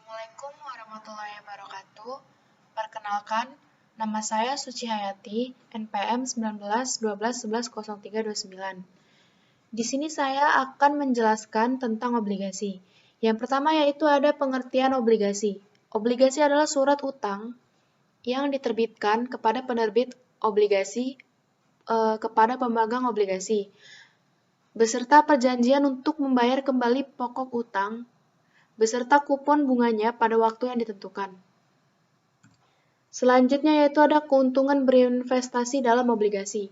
Assalamualaikum warahmatullahi wabarakatuh. Perkenalkan, nama saya Suci Hayati, NPM 19 12 11 03 29. Di sini saya akan menjelaskan tentang obligasi. Yang pertama yaitu ada pengertian obligasi. Obligasi adalah surat utang yang diterbitkan kepada penerbit obligasi kepada pemegang obligasi, beserta perjanjian untuk membayar kembali pokok utang beserta kupon bunganya pada waktu yang ditentukan. Selanjutnya yaitu ada keuntungan berinvestasi dalam obligasi.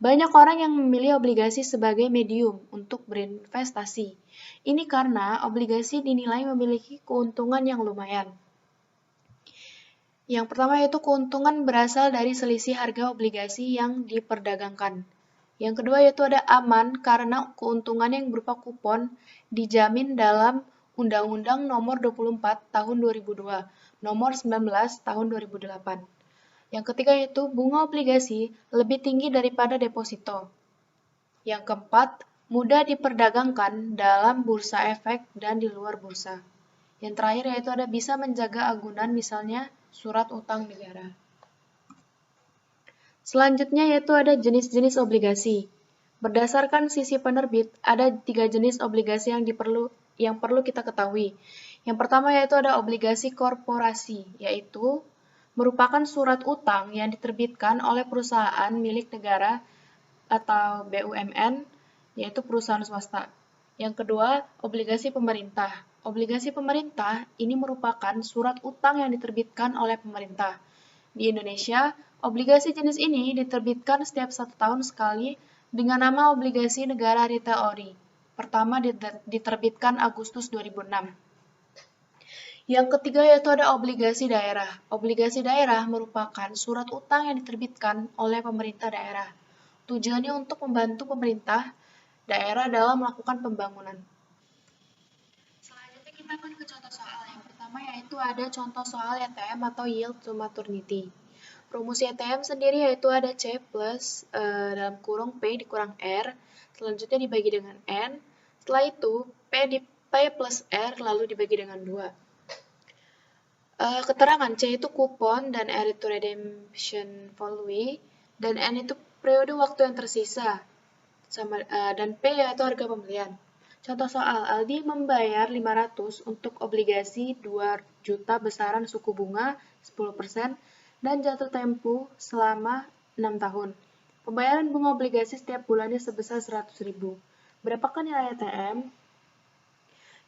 Banyak orang yang memilih obligasi sebagai medium untuk berinvestasi. Ini karena obligasi dinilai memiliki keuntungan yang lumayan. Yang pertama yaitu keuntungan berasal dari selisih harga obligasi yang diperdagangkan. Yang kedua yaitu ada aman karena keuntungan yang berupa kupon dijamin dalam Undang-Undang Nomor 24 Tahun 2002, Nomor 19 Tahun 2008. Yang ketiga yaitu bunga obligasi lebih tinggi daripada deposito. Yang keempat, mudah diperdagangkan dalam bursa efek dan di luar bursa. Yang terakhir yaitu ada bisa menjaga agunan misalnya surat utang negara. Selanjutnya yaitu ada jenis-jenis obligasi. Berdasarkan sisi penerbit, ada 3 jenis obligasi yang perlu kita ketahui. Yang pertama yaitu ada obligasi korporasi, yaitu merupakan surat utang yang diterbitkan oleh perusahaan milik negara atau BUMN, yaitu perusahaan swasta. Yang kedua, obligasi pemerintah. Obligasi pemerintah ini merupakan surat utang yang diterbitkan oleh pemerintah. Di Indonesia, obligasi jenis ini diterbitkan setiap 1 tahun sekali dengan nama obligasi negara retail ori. Pertama diterbitkan Agustus 2006. Yang ketiga yaitu ada obligasi daerah. Obligasi daerah merupakan surat utang yang diterbitkan oleh pemerintah daerah. Tujuannya untuk membantu pemerintah daerah dalam melakukan pembangunan. Selanjutnya kita akan ke contoh soal. Yang pertama yaitu ada contoh soal YTM atau Yield to Maturity. Rumus YTM sendiri yaitu ada C plus dalam kurung P dikurang R, selanjutnya dibagi dengan N, setelah itu P plus R lalu dibagi dengan 2. Keterangan C itu kupon dan R itu redemption value dan N itu periode waktu yang tersisa dan P yaitu harga pembelian. Contoh soal, Aldi membayar 500 untuk obligasi 2 juta besaran suku bunga 10% dan jatuh tempo selama 6 tahun. Pembayaran bunga obligasi setiap bulannya sebesar 100.000. Berapakah nilai ATM?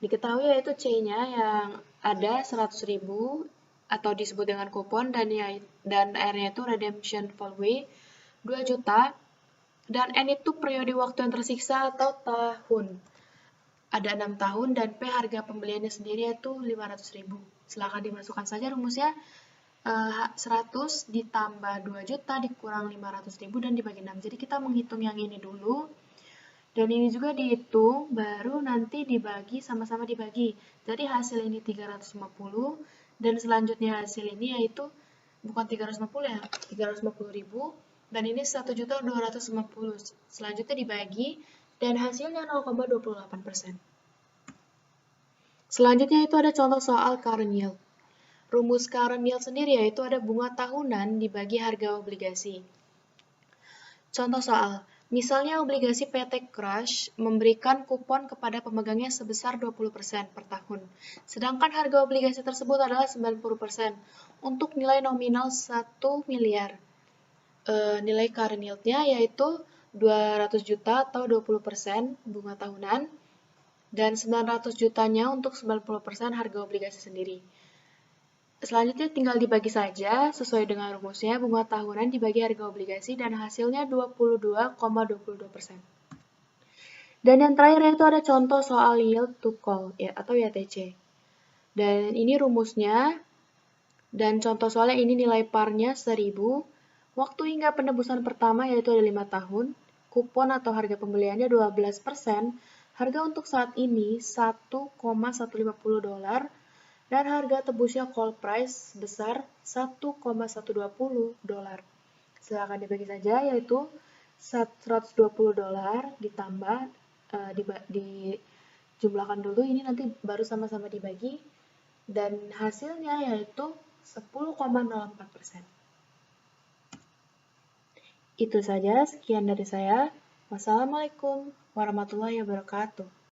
Diketahui yaitu C-nya yang ada 100.000 atau disebut dengan kupon dan R-nya itu redemption value 2 juta dan N itu periode waktu yang tersiksa atau tahun. Ada 6 tahun dan P harga pembeliannya sendiri yaitu 500.000. Silakan dimasukkan saja rumusnya. 100 ditambah 2 juta dikurang 500.000 dan dibagi 6. Jadi kita menghitung yang ini dulu. Dan ini juga dihitung, baru nanti dibagi, sama-sama dibagi. Jadi hasil ini 350, dan selanjutnya hasil ini yaitu, bukan 350 ya, 350.000, dan ini 1.250. Selanjutnya dibagi, dan hasilnya 0,28%. Selanjutnya itu ada contoh soal current yield. Rumus current yield sendiri yaitu ada bunga tahunan dibagi harga obligasi. Contoh soal, misalnya obligasi PT Crush memberikan kupon kepada pemegangnya sebesar 20% per tahun. Sedangkan harga obligasi tersebut adalah 90% untuk nilai nominal 1 miliar. Nilai current yield-nya yaitu 200 juta atau 20% bunga tahunan dan 900 jutanya untuk 90% harga obligasi sendiri. Selanjutnya tinggal dibagi saja sesuai dengan rumusnya bunga tahunan dibagi harga obligasi dan hasilnya 22,22%. Dan yang terakhir yaitu ada contoh soal yield to call ya, atau YTC. Dan ini rumusnya dan contoh soalnya ini nilai parnya 1000. Waktu hingga penebusan pertama yaitu ada 5 tahun. Kupon atau harga pembeliannya 12%. Harga untuk saat ini $1,150. Dan harga tebusnya call price sebesar $1,120. Silakan dibagi saja yaitu $120 ditambah dijumlahkan dulu ini nanti baru sama-sama dibagi dan hasilnya yaitu 10,04%. Itu saja, sekian dari saya. Wassalamualaikum warahmatullahi wabarakatuh.